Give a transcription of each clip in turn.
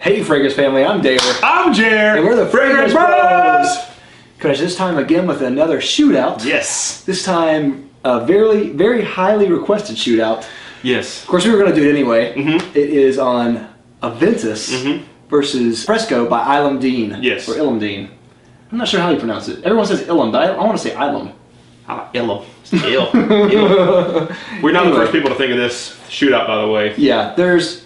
Hey Fragrance family, I'm David. I'm Jer. And we're the Fragrance Bros! Because this time again with another shootout. Yes. This time a very highly requested shootout. Yes. Of course we were going to do it anyway. Mm-hmm. It is on Aventus versus Fresco by Ilum. Yes. Or Ilum. I'm not sure how you pronounce it. Everyone says Ilum, but I want to say Ilum. Ilum. Ilum. We're not the first people to think of this shootout, by the way. Yeah, there's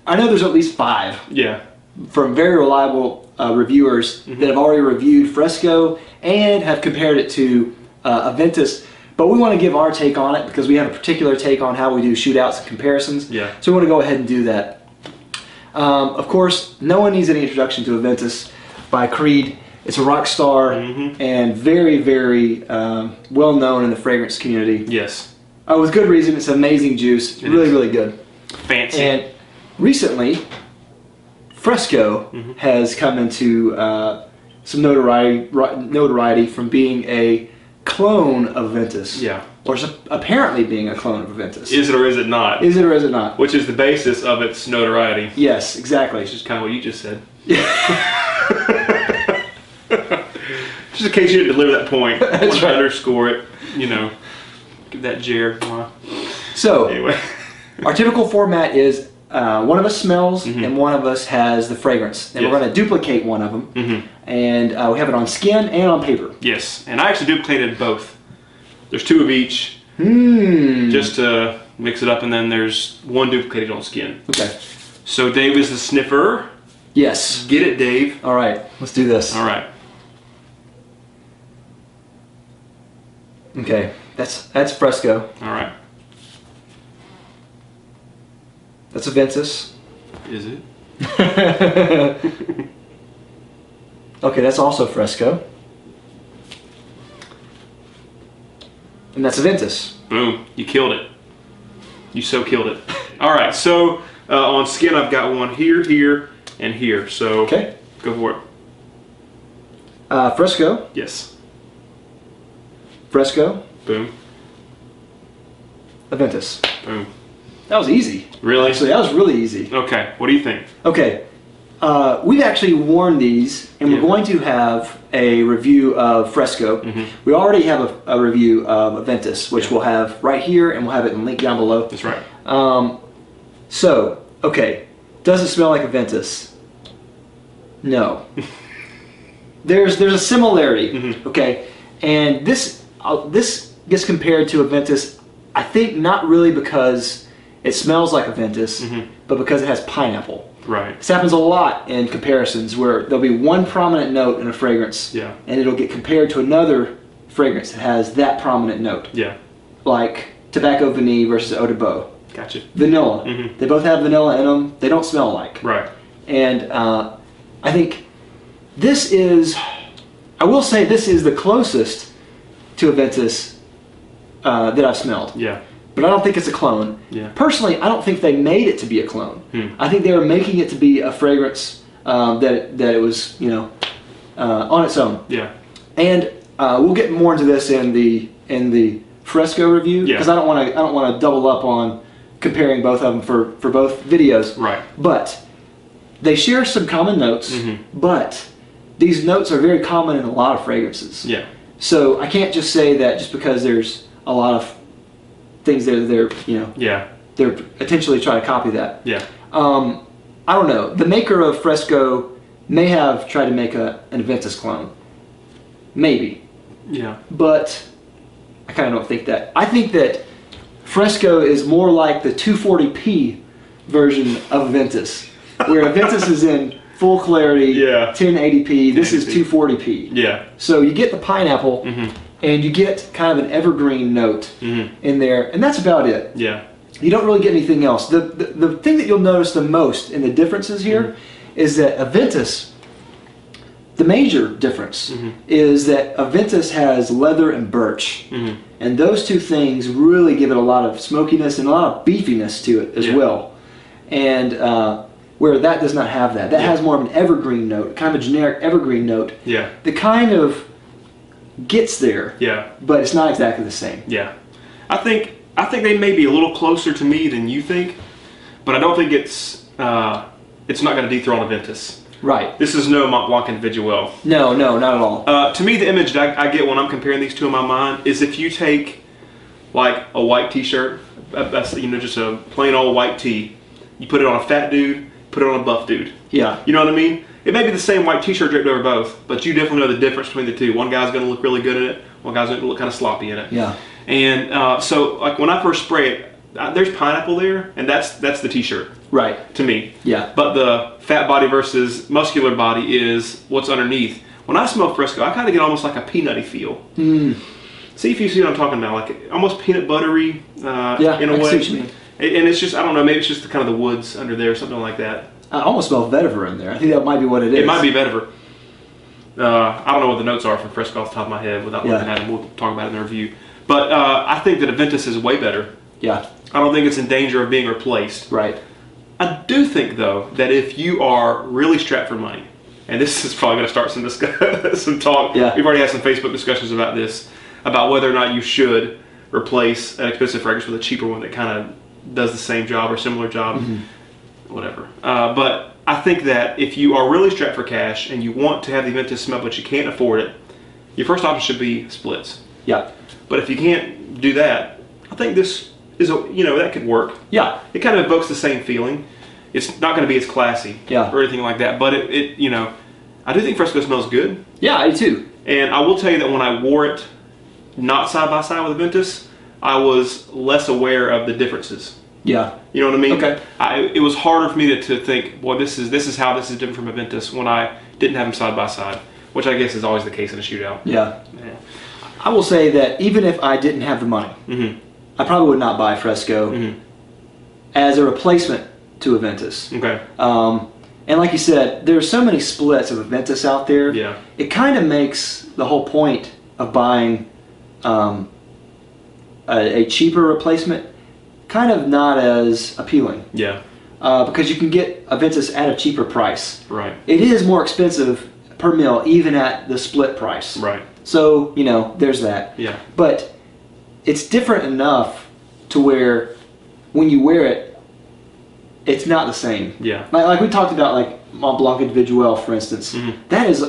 I know there's at least 5. Yeah. From very reliable reviewers that have already reviewed Fresco and have compared it to Aventus. But we want to give our take on it because we have a particular take on how we do shootouts and comparisons. Yeah. So we want to go ahead and do that. Of course, no one needs any introduction to Aventus by Creed. It's a rock star and very well known in the fragrance community. Yes. With good reason. It's amazing juice. Really good. Fancy. And recently, Fresco has come into some notoriety from being a clone of Aventus. Yeah. Or apparently being a clone of Aventus. Is it or is it not? Is it or is it not? Which is the basis of its notoriety. Yes, exactly. Which is kind of what you just said. Just in case you didn't deliver that point. I want to underscore it. You know, give that Jer. So, anyway. Our typical format is one of us smells and one of us has the fragrance. And we're going to duplicate one of them. And we have it on skin and on paper. Yes, and I actually duplicated both. There's 2 of each, just to mix it up, and then there's 1 duplicated on skin. Okay. So Dave is the sniffer. Yes. Get it, Dave. All right, let's do this. All right. Okay, that's Fresco. All right. That's Aventus. Is it? Okay, that's also Fresco. And that's Aventus. Boom. You killed it. You so killed it. All right, so on skin I've got one here, here, and here. So okay, go for it. Fresco. Yes. Fresco. Boom. Aventus. Boom. That was easy. Really? Actually, that was really easy. Okay, what do you think? Okay, we've actually worn these, and we're going to have a review of Fresco. We already have a review of Aventus, which we'll have right here, and we'll have it in the link down below. That's right. So, okay, does it smell like Aventus? No. There's a similarity, okay, and this gets compared to Aventus. I think not really because it smells like Aventus, but because it has pineapple. Right. This happens a lot in comparisons where there'll be one prominent note in a fragrance, and it'll get compared to another fragrance that has that prominent note. Yeah. Like Tobacco Vanille versus Eau de Beau. Gotcha. Vanilla. They both have vanilla in them. They don't smell alike. Right. And I think this is, I will say this is the closest to Aventus that I've smelled. Yeah. But I don't think it's a clone. Yeah. Personally, I don't think they made it to be a clone. I think they were making it to be a fragrance that it was, you know, on its own. Yeah. And we'll get more into this in the Fresco review because I don't want to double up on comparing both of them for both videos. Right. But they share some common notes, but these notes are very common in a lot of fragrances. Yeah. So I can't just say that just because there's a lot of things that they're you know they're intentionally trying to copy that. Yeah. I don't know. The maker of Fresco may have tried to make an Aventus clone. Maybe. Yeah. But I kind of don't think that. I think that Fresco is more like the 240p version of Aventus, where Aventus is in full clarity, 1080p. This is 240p. Yeah. So you get the pineapple, and you get kind of an evergreen note in there, and that's about it. Yeah. You don't really get anything else. The thing that you'll notice the most in the differences here is that Aventus, the major difference is that Aventus has leather and birch, and those two things really give it a lot of smokiness and a lot of beefiness to it as well. And where that does not have that. That has more of an evergreen note, kind of a generic evergreen note. Yeah. That kind of gets there. Yeah. But it's not exactly the same. Yeah. I think they may be a little closer to me than you think, but I don't think it's it's not going to dethrone Aventus. Right. This is no Mont Blanc individual. No, not at all. To me, the image that I get when I'm comparing these two in my mind is if you take like a white t-shirt, that's, you know, just a plain old white tee, you put it on a fat dude, put it on a buff dude. Yeah. You know what I mean? It may be the same white t-shirt draped over both, but you definitely know the difference between the two. One guy's going to look really good in it, one guy's going to look kind of sloppy in it. Yeah. And so like when I first spray it, there's pineapple there, and that's the t-shirt. Right. To me. Yeah. But the fat body versus muscular body is what's underneath. When I smell Fresco, I kind of get almost like a peanutty feel. Mm. See if you see what I'm talking about, like almost peanut buttery in a way. See what you mean. And it's just, I don't know, maybe it's just kind of the woods under there, something like that. I almost smell vetiver in there. I think that might be what it is. It might be vetiver. I don't know what the notes are from Fresco off the top of my head without looking at them. We'll talk about it in the review. But I think that Aventus is way better. Yeah. I don't think it's in danger of being replaced. Right. I do think, though, that if you are really strapped for money, and this is probably going to start some talk. Yeah. We've already had some Facebook discussions about this, about whether or not you should replace an expensive fragrance with a cheaper one that kind of does the same job or similar job, whatever. But I think that if you are really strapped for cash and you want to have the Aventus smell but you can't afford it, your first option should be splits. Yeah. But if you can't do that, I think this is, that could work. Yeah. It kind of evokes the same feeling. It's not going to be as classy or anything like that, but it I do think Fresco smells good. Yeah, I do too. And I will tell you that when I wore it not side by side with Aventus, I was less aware of the differences. Yeah. You know what I mean? Okay. It was harder for me to think, boy, this is how this is different from Aventus when I didn't have them side by side, which I guess is always the case in a shootout. Yeah. I will say that even if I didn't have the money, I probably would not buy Fresco as a replacement to Aventus. Okay. And like you said, there are so many splits of Aventus out there. Yeah. It kind of makes the whole point of buying a cheaper replacement kind of not as appealing. Yeah. Because you can get Aventus at a cheaper price. Right. It is more expensive per mil even at the split price. Right. So, there's that. Yeah. But it's different enough to where when you wear it, it's not the same. Yeah. Like we talked about, like Mont Blanc Individuel, for instance. That is,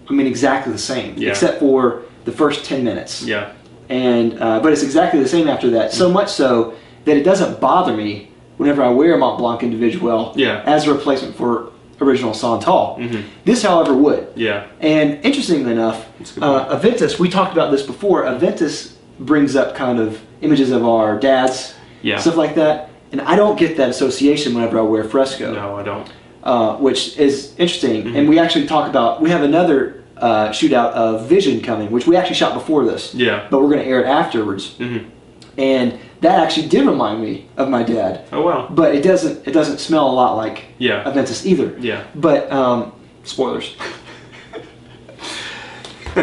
exactly the same, except for the first 10 minutes. Yeah. And but it's exactly the same after that. So much so that it doesn't bother me whenever I wear Mont Blanc Individuel as a replacement for original Santal. This, however, would. Yeah. And interestingly enough, Aventus, we talked about this before. Aventus brings up kind of images of our dads, stuff like that. And I don't get that association whenever I wear Fresco. No, I don't. Which is interesting. And we actually talk about, we have another shootout of Vision coming, which we actually shot before this. Yeah. But we're going to air it afterwards. And that actually did remind me of my dad. Oh wow. But it doesn't smell a lot like Aventus either. Yeah. But spoilers.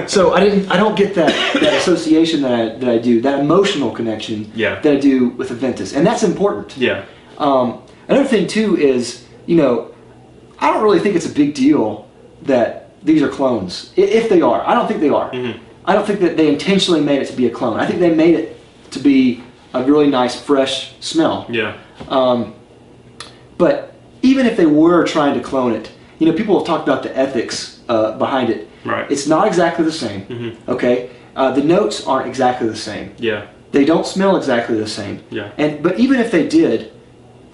So I don't get that association that I do, that emotional connection that I do with Aventus, and that's important. Yeah. Another thing too is, I don't really think it's a big deal that these are clones. If they are, I don't think they are. I don't think that they intentionally made it to be a clone. I think they made it to be a really nice, fresh smell. Yeah. But even if they were trying to clone it, people have talked about the ethics behind it. Right. It's not exactly the same. Okay. The notes aren't exactly the same. Yeah. They don't smell exactly the same. Yeah. But even if they did,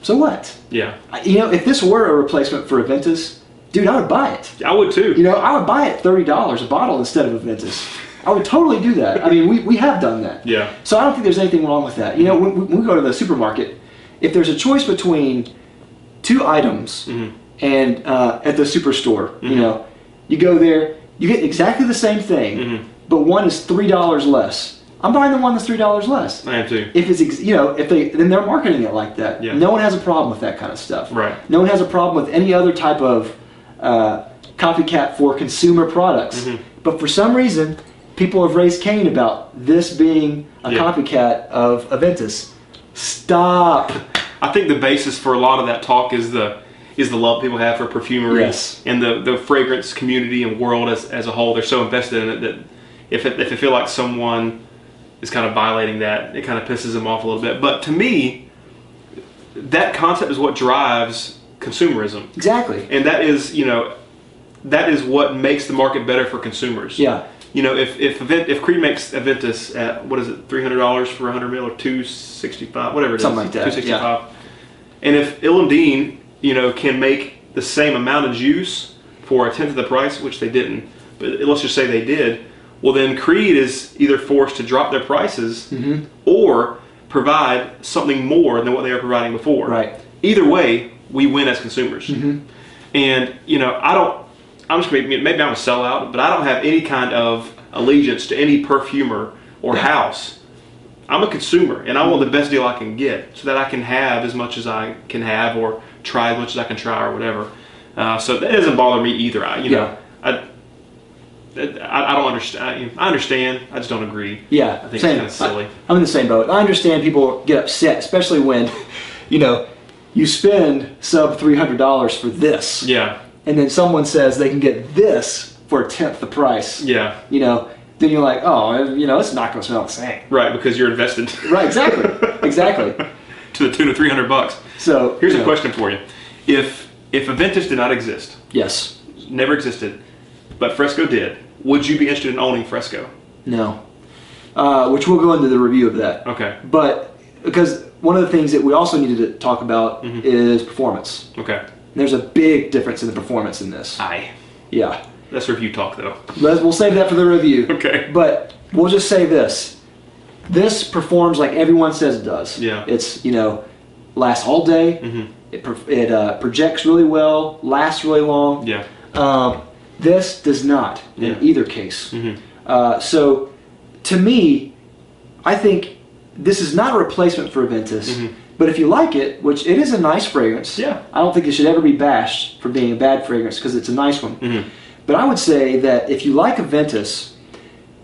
so what? Yeah. If this were a replacement for Aventus, dude, I would buy it. I would too. I would buy it $30 a bottle instead of Aventus. I would totally do that. I mean, we have done that. Yeah. So I don't think there's anything wrong with that. When we go to the supermarket, if there's a choice between two items and at the superstore, you go there, you get exactly the same thing, but one is $3 less. I'm buying the one that's $3 less. I am too. If it's then they're marketing it like that. Yeah. No one has a problem with that kind of stuff. Right. No one has a problem with any other type of copycat for consumer products. But for some reason, people have raised Cain about this being a copycat of Aventus. Stop. I think the basis for a lot of that talk is the love people have for perfumery and the fragrance community and world as a whole. They're so invested in it that if they feel like someone is kind of violating that, it kind of pisses them off a little bit. But to me, that concept is what drives consumerism. Exactly. And that is, that is what makes the market better for consumers. Yeah. If Creed makes Aventus at, what is it, $300 for 100 ml or $265, whatever it is. Something like that. $265. Yeah. And if Illandine, can make the same amount of juice for a tenth of the price, which they didn't, but let's just say they did, well then Creed is either forced to drop their prices or provide something more than what they were providing before. Right. Either way, we win as consumers. And I'm just maybe I'm a sellout, but I don't have any kind of allegiance to any perfumer or house. I'm a consumer, and I want the best deal I can get so that I can have as much as I can have, or try as much as I can try, or whatever. So that doesn't bother me either. I don't understand. I understand. I just don't agree. Yeah, I think same. it's kind of silly. I'm in the same boat. I understand people get upset, especially when, you spend sub $300 for this. Yeah. And then someone says they can get this for a tenth the price. Yeah. Then you're like, oh, it's not going to smell the same. Right, because you're invested. Right, exactly. Exactly. To the tune of $300. So here's a question for you. If Aventus did not exist. Yes. Never existed, but Fresco did, would you be interested in owning Fresco? No. Which we'll go into the review of that. Okay. But because one of the things that we also needed to talk about is performance. Okay. There's a big difference in the performance in this. Yeah. That's review talk, though. We'll save that for the review. Okay. But we'll just say this. This performs like everyone says it does. Yeah. It's, lasts all day. It projects really well, lasts really long. Yeah. This does not in either case. So to me, I think this is not a replacement for Aventus. But if you like it, which it is a nice fragrance, I don't think it should ever be bashed for being a bad fragrance because it's a nice one. But I would say that if you like Aventus,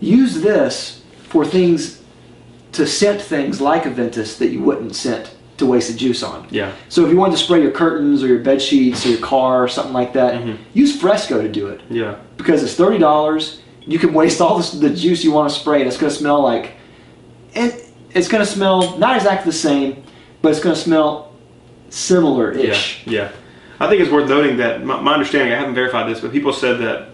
use this for things, to scent things like Aventus that you wouldn't scent to waste the juice on. Yeah. So if you wanted to spray your curtains or your bed sheets or your car or something like that, use Fresco to do it. Yeah. Because it's $30, you can waste all the juice you want to spray, and it's going to smell like, it's going to smell not exactly the same, but it's going to smell similar-ish. Yeah. I think it's worth noting that my understanding, I haven't verified this, but people said that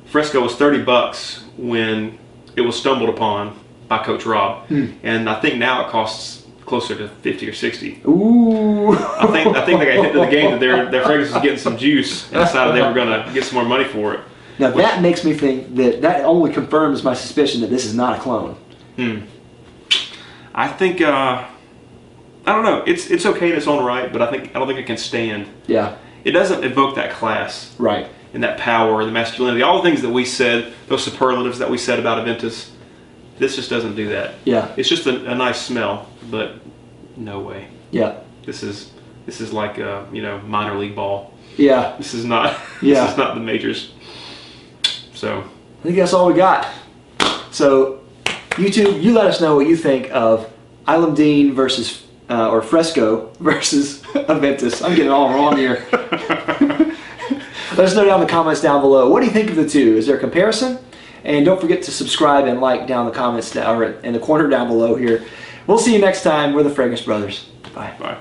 Fresco was $30 when it was stumbled upon by Coach Rob, and I think now it costs closer to 50 or 60. Ooh! I think they got hit to the game that their fragrance was getting some juice and decided they were going to get some more money for it. Now that makes me think that only confirms my suspicion that this is not a clone. I think I don't know. It's okay in its own right, but I don't think it can stand. Yeah. It doesn't evoke that class. Right. And that power, the masculinity, all the things that we said, those superlatives that we said about Aventus. This just doesn't do that. Yeah. It's just a nice smell, but no way. Yeah. This is like a minor league ball. Yeah. This is not. Yeah. This is not the majors. So. I think that's all we got. So, YouTube, you let us know what you think of Illandine versus or Fresco versus Aventus. I'm getting it all wrong here. Let us know down in the comments down below. What do you think of the two? Is there a comparison? And don't forget to subscribe and like down in the comments or in the corner down below here. We'll see you next time. We're the Fragrance Brothers. Bye. Bye.